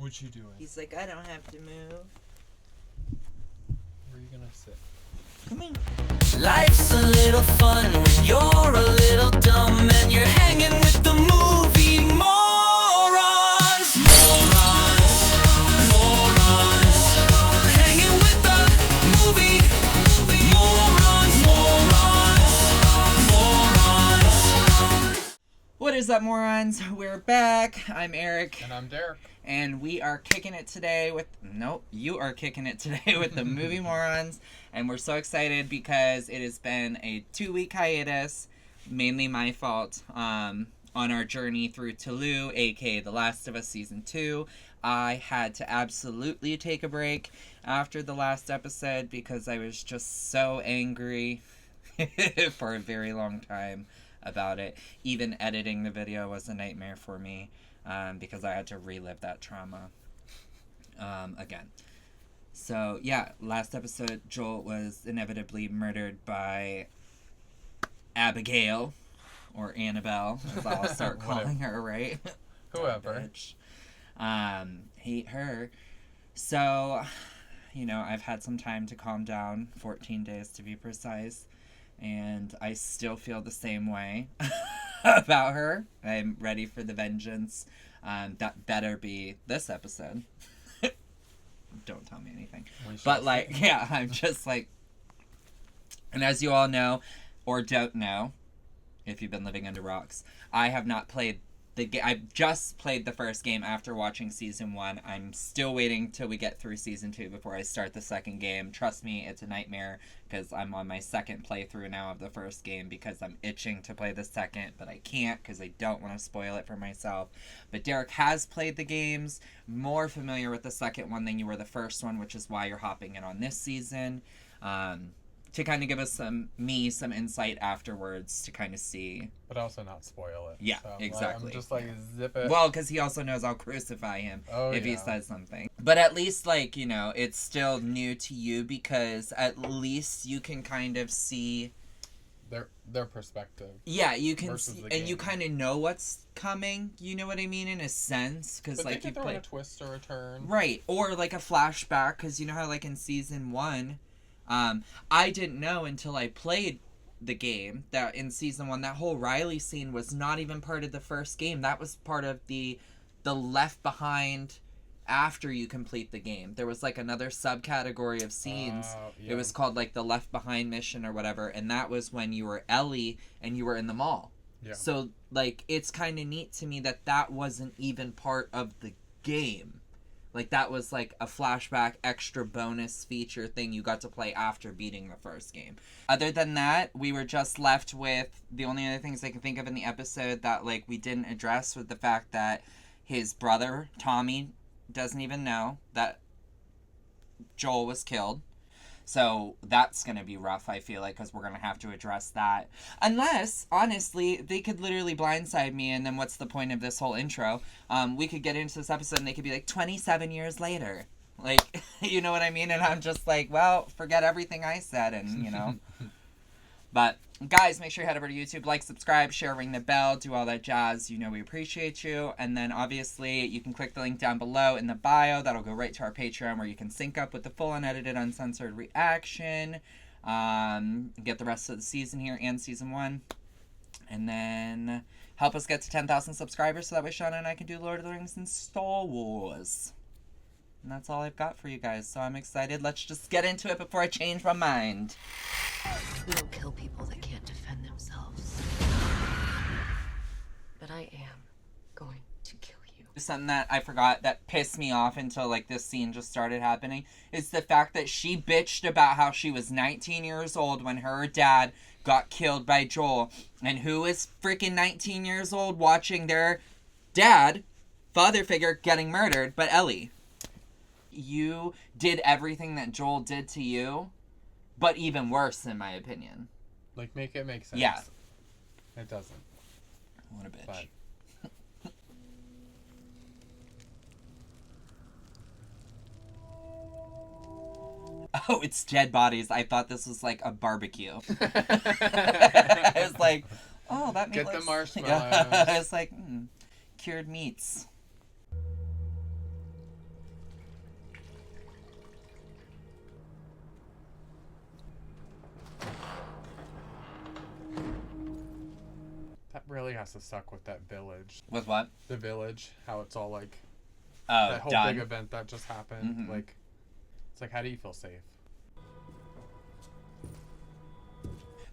What you doing? He's like, I don't have to move. Where are you gonna sit? Come in. Life's a little fun when you're a little dumb and you're hanging with the movie morons. Morons. Hanging with the movie morons. What is up, morons? We're back. I'm Eric. And I'm Derek. And we are kicking it today with... Nope, you are kicking it today with the movie Moorons. And we're so excited because it has been a 2-week hiatus, mainly my fault, on our journey through TLOU, aka The Last of Us Season 2. I had to absolutely take a break after the last episode because I was just so angry for a very long time about it. Even editing the video was a nightmare for me. Because I had to relive that trauma again. So, yeah, last episode, Joel was inevitably murdered by Abigail, or Annabelle, as I'll start calling her, right? Whoever. Hate her. So, you know, I've had some time to calm down, 14 days to be precise, and I still feel the same way about her. I'm ready for the vengeance. That better be this episode. Don't tell me anything. But, like, yeah, I'm just like... And as you all know, or don't know, if you've been living under rocks, I have not played the game. I've just played the first game after watching Season 1. I'm still waiting till we get through Season 2 before I start the second game. Trust me, it's a nightmare, because I'm on my second playthrough now of the first game because I'm itching to play the second, but I can't because I don't want to spoil it for myself. But Derek has played the games, more familiar with the second one than you were the first one, which is why you're hopping in on this season. To kind of give us some insight afterwards to kind of see. But also not spoil it. Yeah, so, exactly. I'm just like, zip it. Well, because he also knows I'll crucify him if he yeah. says something. But at least, like, you know, it's still new to you because at least you can kind of see... Their perspective. Yeah, you can see, and game. you kind of know what's coming, you know what I mean, in a sense. Cause, but like, they you could throw play... in a twist or a turn. Right, or like a flashback, because you know how, like, in Season 1... I didn't know until I played the game that in Season 1 that whole Riley scene was not even part of the first game. That was part of the left behind after you complete the game. There was like another subcategory of scenes. Yeah. It was called like the Left Behind mission or whatever, and that was when you were Ellie and you were in the mall. Yeah. So like it's kind of neat to me that wasn't even part of the game. Like, that was, like, a flashback extra bonus feature thing you got to play after beating the first game. Other than that, we were just left with the only other things I can think of in the episode that, like, we didn't address was the fact that his brother, Tommy, doesn't even know that Joel was killed. So that's going to be rough, I feel like, because we're going to have to address that. Unless, honestly, they could literally blindside me, and then what's the point of this whole intro? We could get into this episode, and they could be like, 27 years later. Like, you know what I mean? And I'm just like, well, forget everything I said, and, you know. But, guys, make sure you head over to YouTube, like, subscribe, share, ring the bell, do all that jazz. You know we appreciate you. And then, obviously, you can click the link down below in the bio. That'll go right to our Patreon where you can sync up with the full unedited, uncensored reaction. Get the rest of the season here and Season 1. And then help us get to 10,000 subscribers so that way Shawna and I can do Lord of the Rings and Star Wars. And that's all I've got for you guys, so I'm excited. Let's just get into it before I change my mind. We don't kill people that can't defend themselves. But I am going to kill you. Something that I forgot that pissed me off until, like, this scene just started happening is the fact that she bitched about how she was 19 years old when her dad got killed by Joel. And who is freaking 19 years old watching their dad, father figure, getting murdered? But Ellie. You did everything that Joel did to you, but even worse, in my opinion. Like, make it make sense. Yeah. It doesn't. What a bitch. But... Oh, it's dead bodies. I thought this was like a barbecue. I was like, oh, that Get makes the marshmallows. I was like, cured meats. really has to suck with that village. With what? The village, how it's all like Oh, that whole done. big event that just happened. Mhm. Like, it's like, how do you feel safe?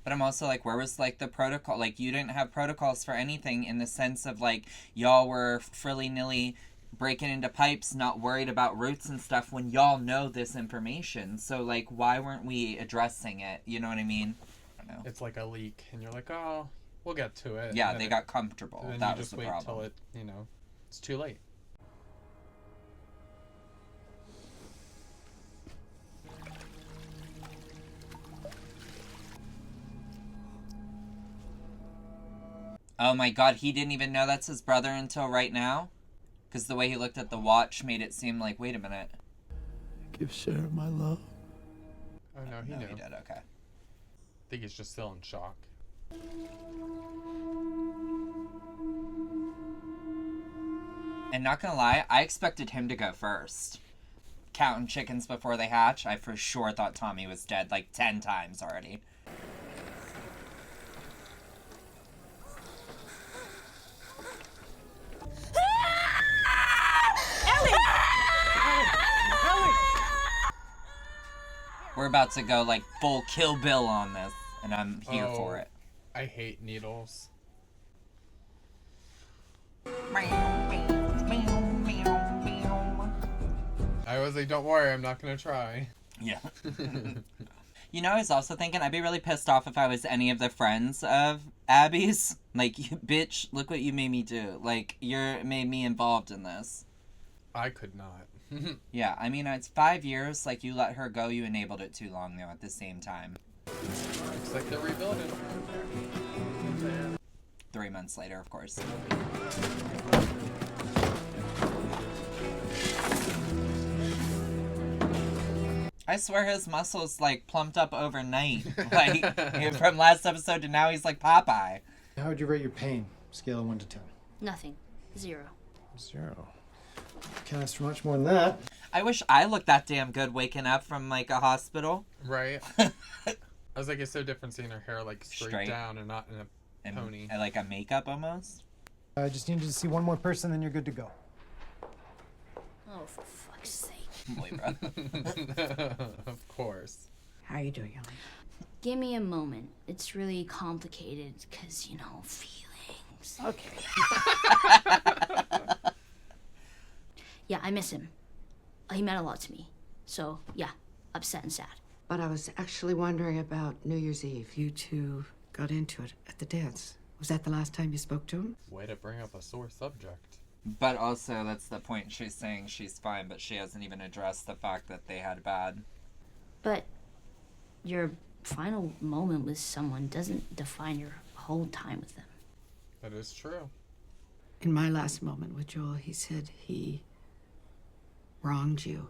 But I'm also like, where was like the protocol? Like, you didn't have protocols for anything in the sense of like, y'all were frilly-nilly breaking into pipes, not worried about roots and stuff when y'all know this information. So like, why weren't we addressing it? You know what I mean? I don't know. It's like a leak, and you're like, oh, we'll get to it. Yeah, And they then got comfortable. and then That you was just the wait problem. till it, it's too late. Oh my god, he didn't even know that's his brother until right now? Because the way he looked at the watch made it seem like, wait a minute. Give Sarah my love. Oh no, he No, knew. he did, okay. I think he's just still in shock. And not gonna lie, I expected him to go first. Counting chickens before they hatch, I for sure thought Tommy was dead like 10 times already. We're about to go like full Kill Bill on this, and I'm here for it. I hate needles. I was like, don't worry, I'm not gonna try. Yeah. You know, I was also thinking I'd be really pissed off if I was any of the friends of Abby's. Like, you, bitch, look what you made me do. Like, you made me involved in this. I could not. Yeah, I mean, it's 5 years. Like, you let her go, you enabled it too long, though, at the same time. Looks like they're rebuilding. 3 months later, of course. I swear his muscles, like, plumped up overnight. Like, from last episode to now, he's like Popeye. How would you rate your pain? Scale of 1 to 10. Nothing. 0. 0. Can't ask for much more than that. I wish I looked that damn good waking up from, like, a hospital. Right? I was like, it's so different seeing her hair, like, straight down and not in a And pony. like a makeup almost. I just need you to see one more person, then you're good to go. Oh, for fuck's sake. Libra. Of course. How are you doing, Ellie? Give me a moment. It's really complicated because, feelings. Okay. Yeah, I miss him. He meant a lot to me. So, yeah, upset and sad. But I was actually wondering about New Year's Eve. You two got into it at the dance. Was that the last time you spoke to him? Way to bring up a sore subject. But also, that's the point. She's saying she's fine, but she hasn't even addressed the fact that they had bad. But your final moment with someone doesn't define your whole time with them. That is true. In my last moment with Joel, he said he wronged you.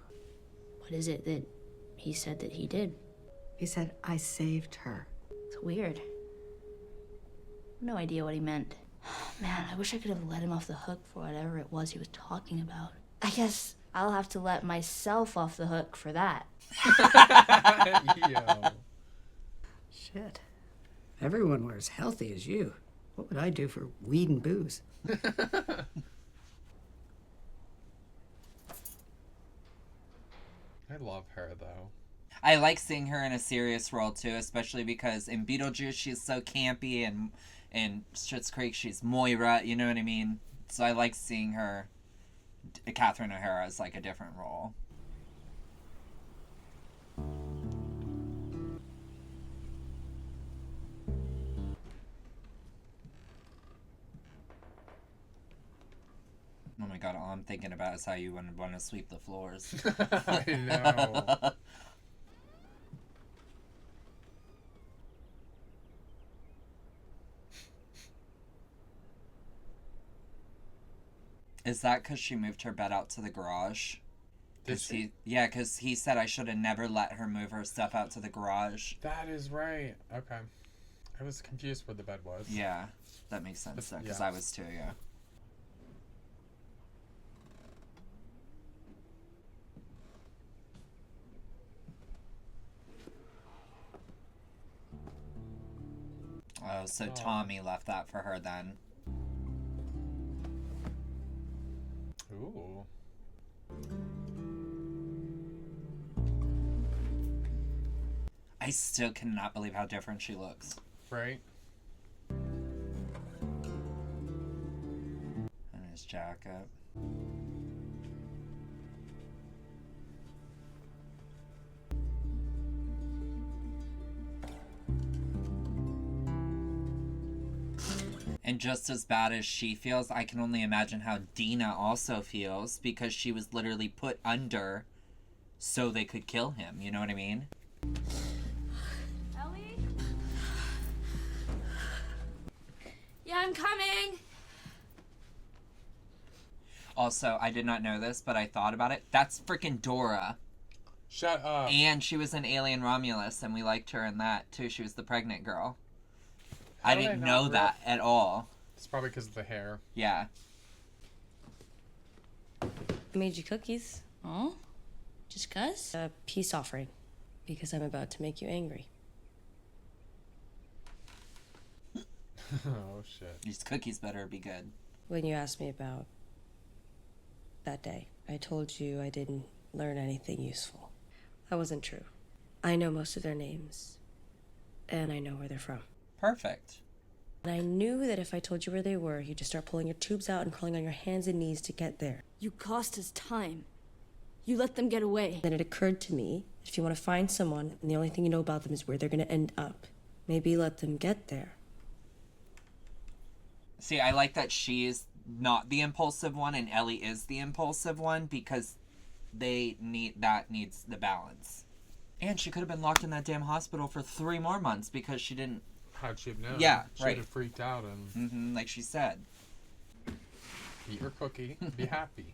What is it that he said that he did? He said, I saved her. It's weird. No idea what he meant. Man, I wish I could have let him off the hook for whatever it was he was talking about. I guess I'll have to let myself off the hook for that. Yo. Shit. Everyone were as healthy as you. What would I do for weed and booze? I love her, though. I like seeing her in a serious role, too, especially because in Beetlejuice, she's so campy, and in Schitt's Creek, she's Moira, you know what I mean? So I like seeing her, Catherine O'Hara, as, like, a different role. Oh my god, all I'm thinking about is how you would want to sweep the floors. I know. Is that because she moved her bed out to the garage? Did she? Because he said I should have never let her move her stuff out to the garage. That is right. Okay. I was confused where the bed was. Yeah, that makes sense, because Yeah. I was too, yeah. Oh, so Tommy left that for her then. Ooh. I still cannot believe how different she looks. Right? And his jacket. And just as bad as she feels, I can only imagine how Dina also feels, because she was literally put under so they could kill him. You know what I mean? Ellie? Yeah, I'm coming. Also, I did not know this, but I thought about it. That's freaking Dora. Shut up. And she was in Alien Romulus, and we liked her in that, too. She was the pregnant girl. I didn't know that at all. It's probably because of the hair. Yeah. I made you cookies. Oh? Just 'cause? A peace offering. Because I'm about to make you angry. Oh, shit. These cookies better be good. When you asked me about that day, I told you I didn't learn anything useful. That wasn't true. I know most of their names. And I know where they're from. Perfect. And I knew that if I told you where they were, you'd just start pulling your tubes out and crawling on your hands and knees to get there. You cost us time. You let them get away. Then it occurred to me, if you want to find someone and the only thing you know about them is where they're going to end up, maybe let them get there. See, I like that she's not the impulsive one and Ellie is the impulsive one, because needs the balance. And she could have been locked in that damn hospital for 3 more months because she didn't. How'd she have known? Yeah, She'd right. have freaked out and Like she said. eat your cookie, be happy.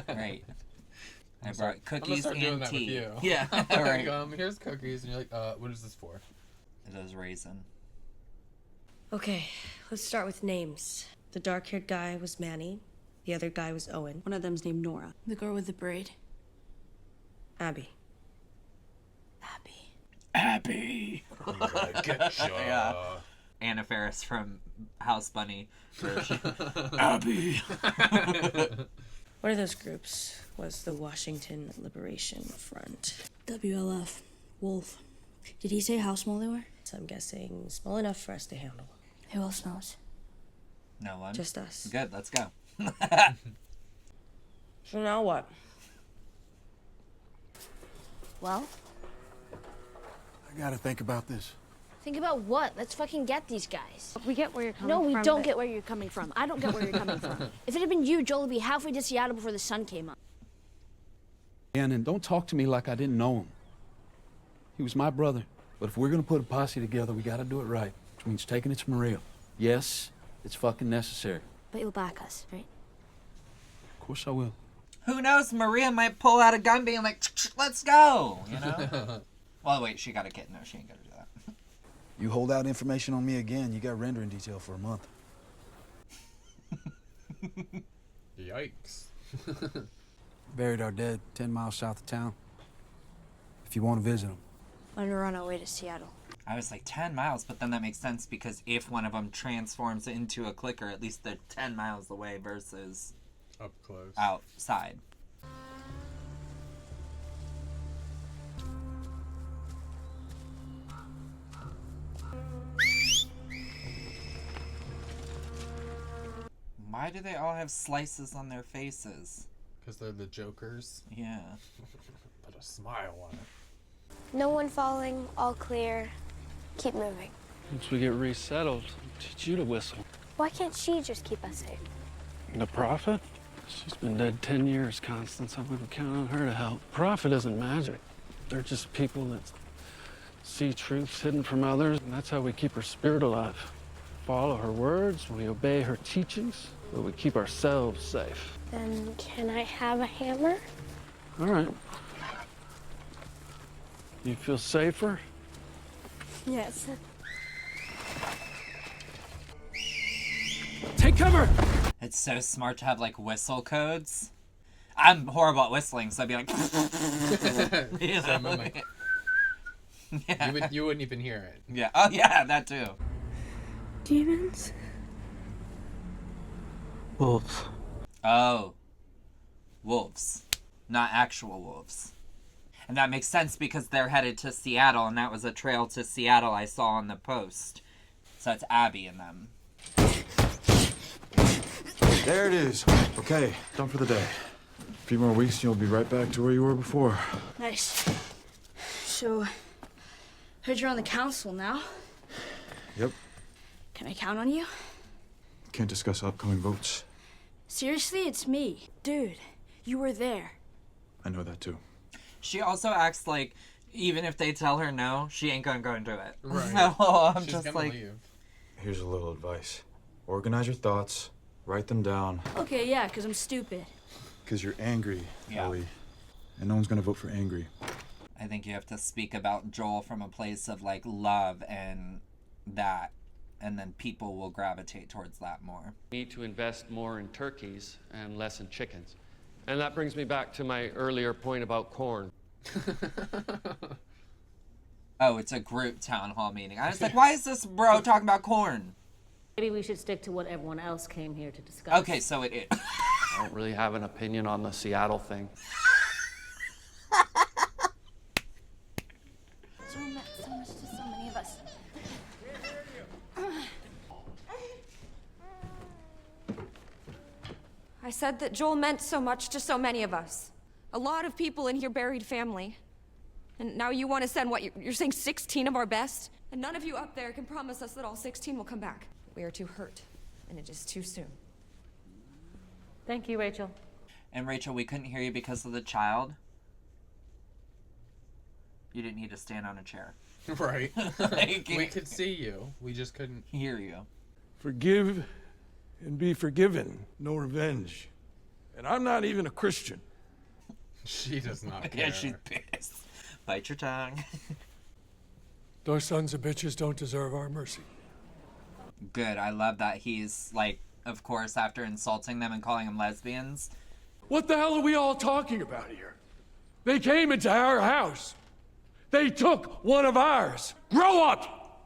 Right. I brought I'm gonna cookies start doing and that tea. with you. Yeah, Like, right. here's cookies, and you're like, what is this for? It is raisin. Okay, let's start with names. The dark-haired guy was Manny. The other guy was Owen. One of them's named Nora. The girl with the braid. Abby. Abby. I'm gonna get ya. Yeah. Anna Faris from House Bunny version. Abby. One of those groups was the Washington Liberation Front. WLF. Wolf. Did he say how small they were? So I'm guessing small enough for us to handle. Who else knows? No one. Just us. Good, let's go. So now what? Well, I gotta think about this. think about what? Let's fucking get these guys. We get where you're coming No, from. we don't get where you're coming from. I don't get where you're coming from. If it had been you, Joel would be halfway to Seattle before the sun came up. And don't talk to me like I didn't know him. He was my brother. But if we're gonna put a posse together, we gotta do it right. Which means taking it to Maria. Yes, it's fucking necessary. But you'll back us, right? Of course I will. Who knows? Maria might pull out a gun being like, let's go, you know? Well, wait, she got a kid. No, she ain't gonna do that. You hold out information on me again, you got rendering detail for a month. Yikes. Buried our dead 10 miles south of town. If you want to visit them. When we're on our way to Seattle. I was like 10 miles, but then that makes sense because if one of them transforms into a clicker, at least they're 10 miles away versus Up close. outside. Why do they all have slices on their faces? Because they're the jokers. Yeah. Put a smile on it. No one falling, all clear. Keep moving. Once we get resettled, I'll teach you to whistle. Why can't she just keep us safe? The Prophet? She's been dead 10 years, Constance. I wouldn't count on her to help. Prophet isn't magic. They're just people that see truths hidden from others, and that's how we keep her spirit alive. Follow her words, we obey her teachings, but we keep ourselves safe. Then can I have a hammer? All right. You feel safer? Yes. Take cover! It's so smart to have like whistle codes. I'm horrible at whistling, so I'd be like, you know, So mimic. Yeah. You wouldn't even hear it. Yeah. Oh, yeah, that too. Demons? Wolves. Oh. Wolves. Not actual wolves. And that makes sense because they're headed to Seattle, and that was a trail to Seattle I saw on the post. So it's Abby and them. There it is. Okay, done for the day. A few more weeks and you'll be right back to where you were before. Nice. So, heard you're on the council now. Yep. Can I count on you? Can't discuss upcoming votes. Seriously, it's me. Dude, you were there. I know that too. She also acts like, even if they tell her no, she ain't gonna go and do it. Right. So I'm She's just gonna like... leave. Here's a little advice. Organize your thoughts, write them down. Okay, yeah, because I'm stupid. Because you're angry, Yeah. Ellie. And no one's gonna vote for angry. I think you have to speak about Joel from a place of, like, love and that. And then people will gravitate towards that more. Need to invest more in turkeys and less in chickens. And that brings me back to my earlier point about corn. Oh, it's a group town hall meeting. I was like, why is this bro talking about corn? Maybe we should stick to what everyone else came here to discuss. Okay, so it is. I don't really have an opinion on the Seattle thing. So much to so many of us. I said that Joel meant so much to so many of us. A lot of people in here buried family. And now you want to send what? You're saying 16 of our best? And none of you up there can promise us that all 16 will come back. We are too hurt, and it is too soon. Thank you, Rachel. And Rachel, we couldn't hear you because of the child. You didn't need to stand on a chair. Right. Like, We could see you. We just couldn't. hear you. Forgive and be forgiven. No revenge. And I'm not even a Christian. She does not care. Yeah, she's pissed. Bite your tongue. Those sons of bitches don't deserve our mercy. Good. I love that he's, like, of course, after insulting them and calling them lesbians. What the hell are we all talking about here? They came into our house. They took one of ours. Grow up!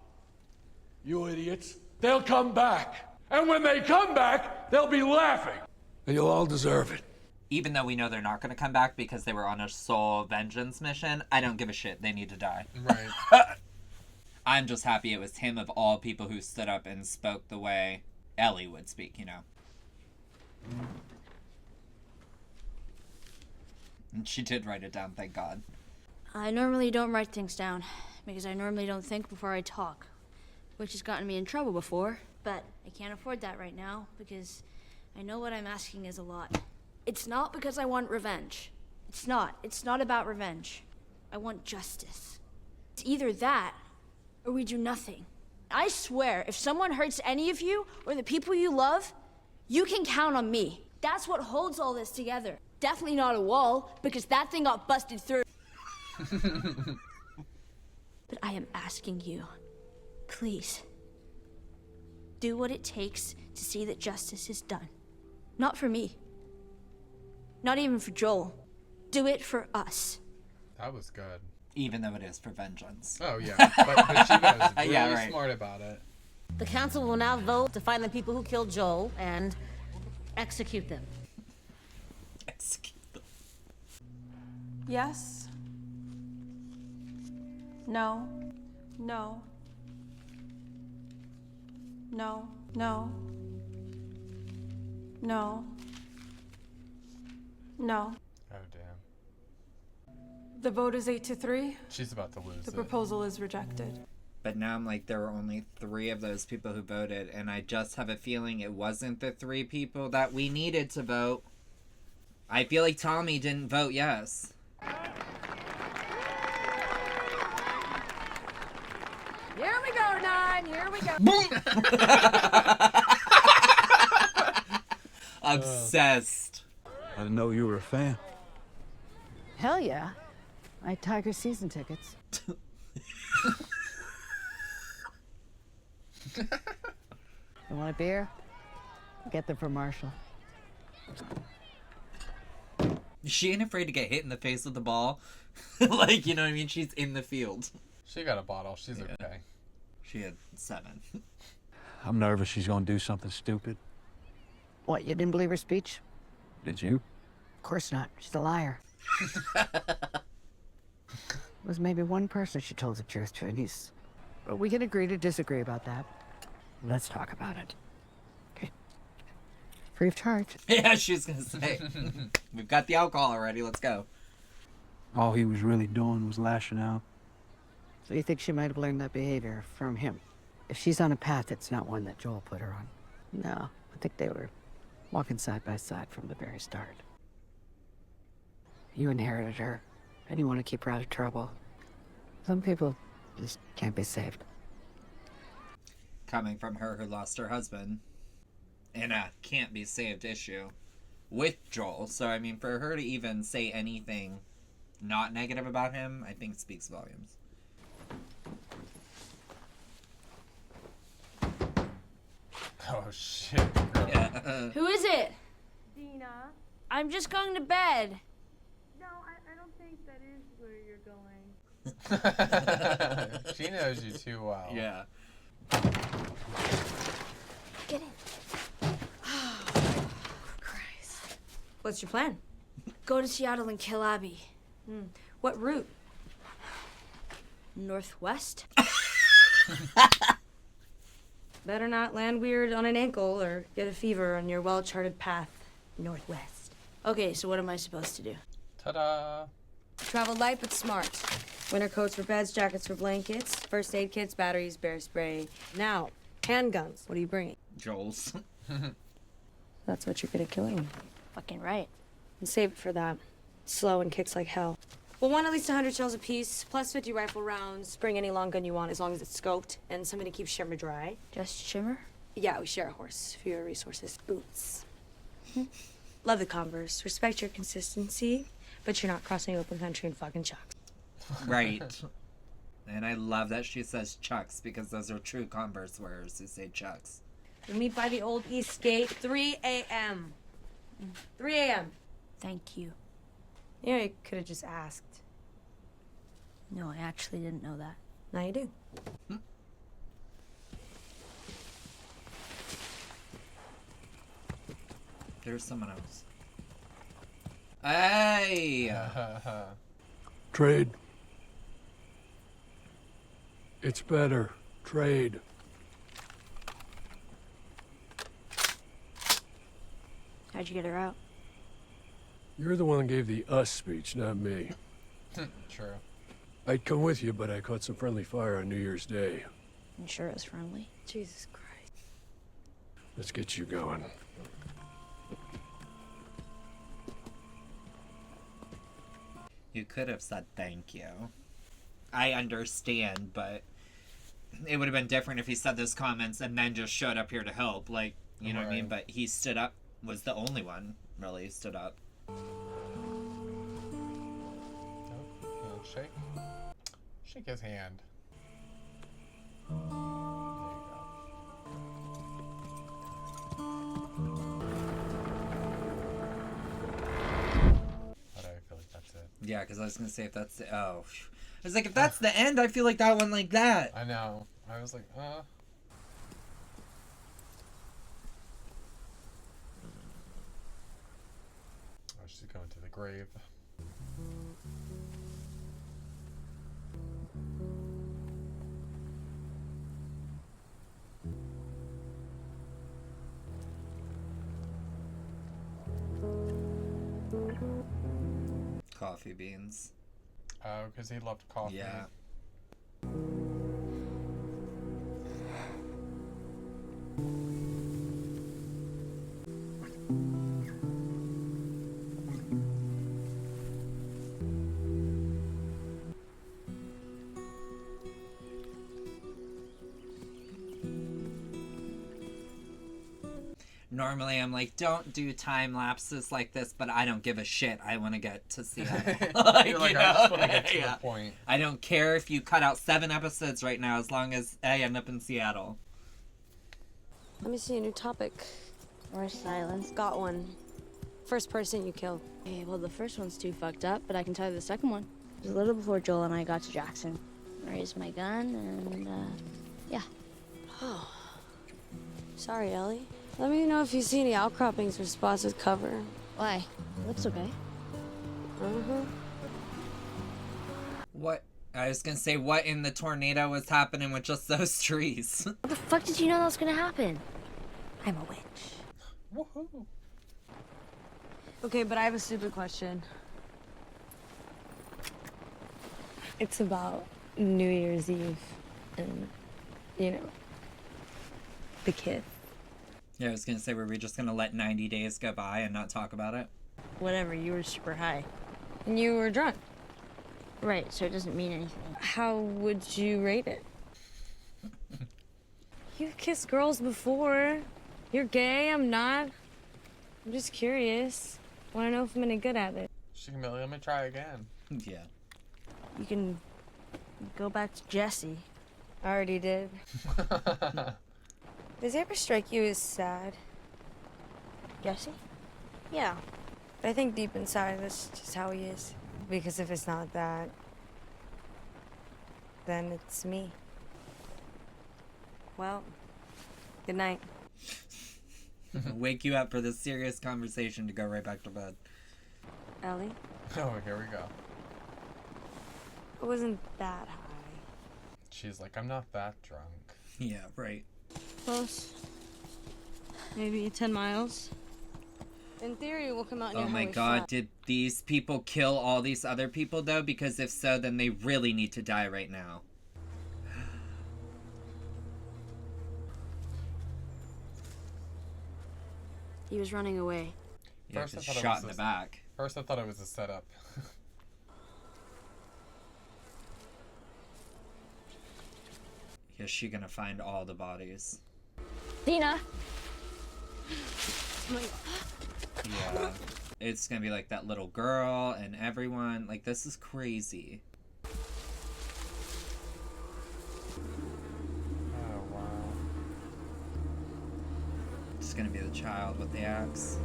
You idiots. They'll come back. And when they come back, they'll be laughing. And you'll all deserve it. Even though we know they're not going to come back because they were on a soul vengeance mission, I don't give a shit. They need to die. Right. I'm just happy it was him of all people who stood up and spoke the way Ellie would speak, you know. And she did write it down, thank God. I normally don't write things down because I normally don't think before I talk, which has gotten me in trouble before. But I can't afford that right now because I know what I'm asking is a lot. It's not because I want revenge. It's not. It's not about revenge. I want justice. It's either that or we do nothing. I swear, if someone hurts any of you or the people you love, you can count on me. That's what holds all this together. Definitely not a wall, because that thing got busted through. But I am asking you, please, do what it takes to see that justice is done. Not for me. Not even for Joel. Do it for us. That was good. Even though it is for vengeance. Oh, yeah. But she was really Yeah, right. smart about it. The council will now vote to find the people who killed Joel and execute them. Execute them. Yes. No. No. No. No. No. No. Oh, damn. The vote is 8-3. She's about to lose The it. proposal is rejected. But now I'm like, there were only 3 of those people who voted, and I just have a feeling it wasn't the 3 people that we needed to vote. I feel like Tommy didn't vote yes. Here we go, 9. Here we go. Obsessed. I didn't know you were a fan. Hell yeah. I had Tiger season tickets. You want a beer? Get them from Marshall. She ain't afraid to get hit in the face with the ball. Like, you know what I mean? She's in the field. She got a bottle. She's okay. She had 7. I'm nervous she's gonna do something stupid. What, you didn't believe her speech? Did you? Of course not. She's a liar. There was maybe one person she told the truth to, and he's... But we can agree to disagree about that. Let's talk about it. Okay. Free of charge. Yeah, she's gonna say. We've got the alcohol already. Let's go. All he was really doing was lashing out. So you think she might have learned that behavior from him? If she's on a path, it's not one that Joel put her on. No, I think they were walking side by side from the very start. You inherited her, and you want to keep her out of trouble. Some people just can't be saved. Coming from her who lost her husband in a can't be saved issue with Joel. So, I mean, for her to even say anything not negative about him, I think speaks volumes. Oh, shit. Girl. Yeah. Who is it? Dina. I'm just going to bed. No, I don't think that is where you're going. She knows you too well. Yeah. Get in. Oh, Christ. What's your plan? Go to Seattle and kill Abby. What route? Northwest? Better not land weird on an ankle or get a fever on your well-charted path northwest. Okay, so what am I supposed to do? Ta-da. Travel light but smart. Winter coats for beds, jackets for blankets, first aid kits, batteries, bear spray. Now, handguns. What are you bringing? Joel's. That's what you're gonna kill him. Fucking right. And save it for that. Slow and kicks like hell. We'll want at least 100 shells apiece, plus 50 rifle rounds. Bring any long gun you want, as long as it's scoped, and something to keep Shimmer dry. Just Shimmer? Yeah, we share a horse. Fewer resources. Boots. Love the Converse. Respect your consistency, but you're not crossing open country in fucking chucks. Right. And I love that she says chucks, because those are true Converse wearers who say chucks. We'll meet by the old East Gate, 3 a.m. 3 a.m. Thank you. Yeah, you could have just asked. No, I actually didn't know that. Now you do. There's someone else. Hey! Trade. It's better. Trade. How'd you get her out? You're the one that gave the us speech, not me. True. I'd come with you, but I caught some friendly fire on New Year's Day. You sure it was friendly? Jesus Christ. Let's get you going. You could have said thank you. I understand, but it would have been different if he said those comments and then just showed up here to help. Like, you know what I mean? But he stood up, was the only one, really, stood up. Shake. Shake his hand. But I feel like that's it. Yeah, because I was gonna say if that's the, oh, I was like, if that's the end, I feel like that one like that. I know. I was like, Oh, she's going to the grave. Coffee beans. Oh, because he loved coffee. Yeah. Normally I'm like, don't do time lapses like this, but I don't give a shit. I want to get to Seattle. You're like, I just want to get to the point. I don't care if you cut out 7 episodes right now, as long as I end up in Seattle. Let me see a new topic. Or silence. Got one. First person you kill. Okay, well, the first one's too fucked up, but I can tell you the second one. It was a little before Joel and I got to Jackson. raise my gun, and, yeah. Oh. Sorry, Ellie. Let me know if you see any outcroppings or spots with cover. Why? Looks okay. Uh-huh. What? I was gonna say, what in the tornado was happening with just those trees? What the fuck did you know that was gonna happen? I'm a witch. Woohoo. Okay, but I have a stupid question. It's about New Year's Eve and, you know, the kid. Yeah, I was gonna say, were we just gonna let 90 days go by and not talk about it? Whatever, you were super high. And you were drunk. Right, so it doesn't mean anything. How would you rate it? You've kissed girls before. You're gay, I'm not. I'm just curious. Wanna know if I'm any good at it. She can be like, let me try again. Yeah. You can go back to Jesse. I already did. Does it ever strike you as sad? Jesse? Yeah. I think deep inside that's just how he is. Because if it's not that, then it's me. Well, good night. Wake you up for this serious conversation to go right back to bed. Ellie? Oh, here we go. I wasn't that high. She's like, I'm not that drunk. Yeah, right. Close. Maybe 10 miles. In theory, we'll come out near Oh my Highway god, 5. did these people kill all these other people though? Because if so, then they really need to die right now. He was running away. Yeah, First I just thought it shot was in the a- back. First I thought it was a setup. Is she gonna find all the bodies? Dina! Yeah. It's gonna be like that little girl and everyone. Like, this is crazy. Oh, wow. It's gonna be the child with the axe.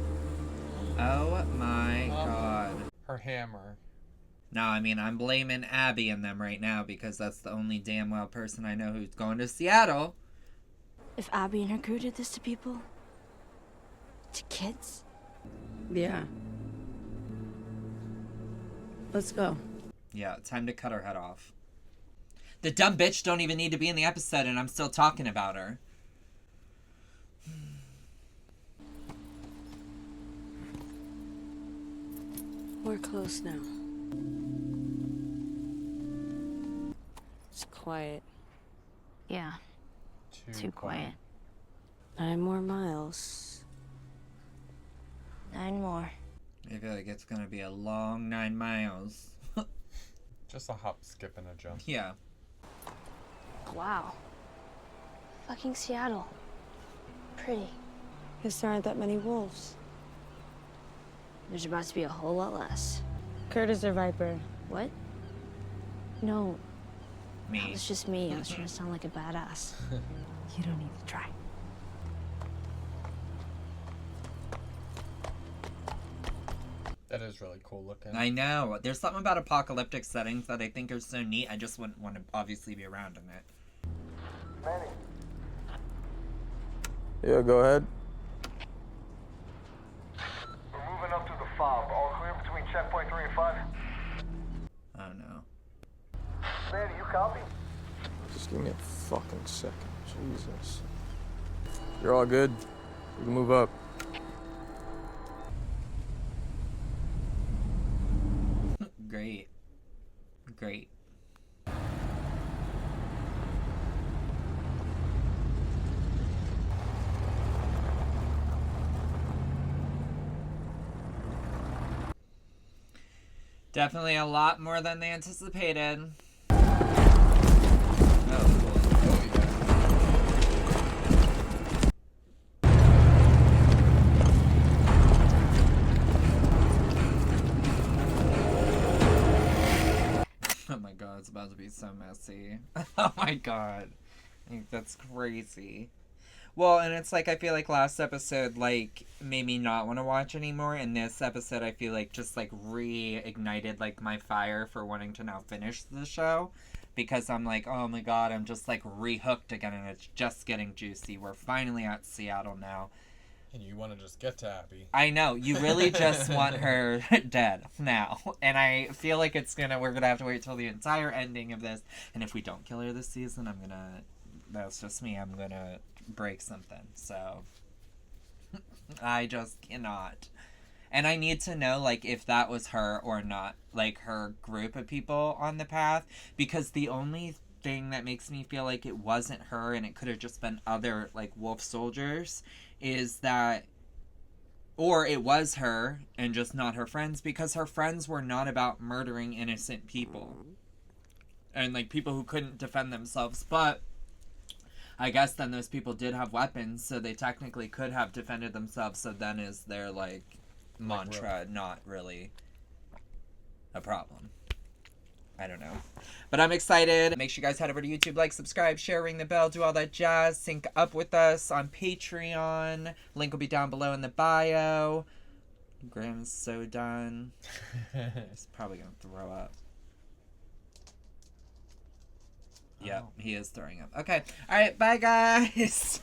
Oh my god. Her hammer. No, I mean, I'm blaming Abby and them right now because that's the only damn well person I know who's going to Seattle. If Abby and her crew did this to people? To kids? Yeah. Let's go. Yeah, time to cut her head off. The dumb bitch don't even need to be in the episode and I'm still talking about her. We're close now. It's quiet. Yeah. Too quiet. 9 more miles. 9 more. I feel like it's gonna be a long 9 miles. Just a hop, skip, and a jump. Yeah. Wow. Fucking Seattle. Pretty. Guess there aren't that many wolves. There's about to be a whole lot less. Curtis or Viper? What? No. Me. It was just me. I was trying to sound like a badass. You don't need to try. That is really cool looking. I know. There's something about apocalyptic settings that I think are so neat. I just wouldn't want to obviously be around in it. Manny. Yeah, go ahead. We're moving up to the fob. All clear between checkpoint 3 and 5? Oh no. Manny, you copy? Just give me a fucking second. Jesus. You're all good. We can move up. Great. Great. Definitely a lot more than they anticipated. Oh my god, it's about to be so messy. Oh my god. I think that's crazy. Well, and it's like, I feel like last episode, like, made me not want to watch anymore, and this episode, I feel like, just, like, reignited, like, my fire for wanting to now finish the show. because I'm like, oh my god, I'm just like rehooked again, and it's just getting juicy. We're finally at Seattle now. And you want to just get to Abby. I know, you really just want her dead now. And I feel like we're gonna have to wait till the entire ending of this. And if we don't kill her this season, that's just me, I'm gonna break something. So, I just cannot. And I need to know, like, if that was her or not, like, her group of people on the path, because the only thing that makes me feel like it wasn't her and it could have just been other, like, wolf soldiers is that, or it was her and just not her friends, because her friends were not about murdering innocent people and, like, people who couldn't defend themselves. But I guess then those people did have weapons, so they technically could have defended themselves. So then is their, like, mantra not really a problem? I don't know. But I'm excited. Make sure you guys head over to YouTube, like, subscribe, share, ring the bell, do all that jazz. Sync up with us on Patreon. Link will be down below in the bio. Graham's so done. He's probably gonna throw up. Yep, he is throwing up. Okay. Alright, bye guys.